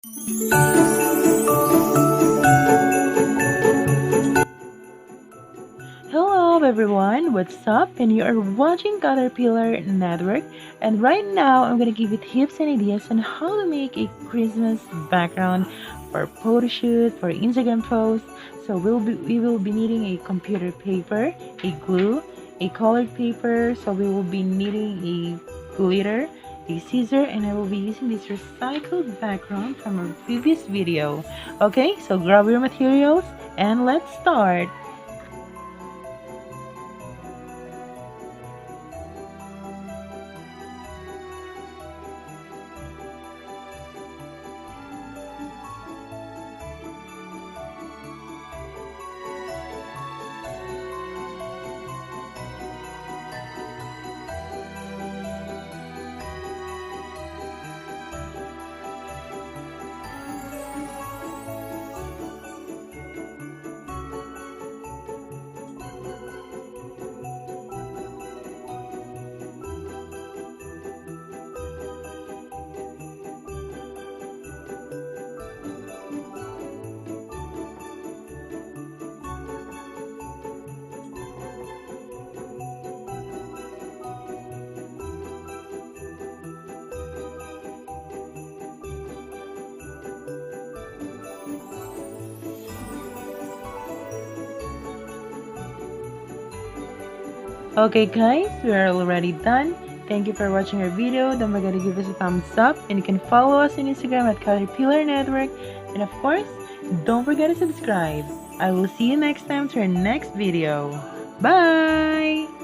Hello everyone, what's up? And you are watching Caterpillar Network, and right now I'm gonna give you tips and ideas on how to make a Christmas background for photo shoot, for Instagram posts. So we will be needing a computer paper, a glue, a colored paper. So we will be needing a glitter, a scissor, and I will be using this recycled background from our previous video. Okay, so grab your materials and let's start. Okay guys, we are already done. Thank you for watching our video. Don't forget to give us a thumbs up, and you can follow us on Instagram at Caterpillar Network. And of course, don't forget to subscribe. I will see you next time to our next video. Bye!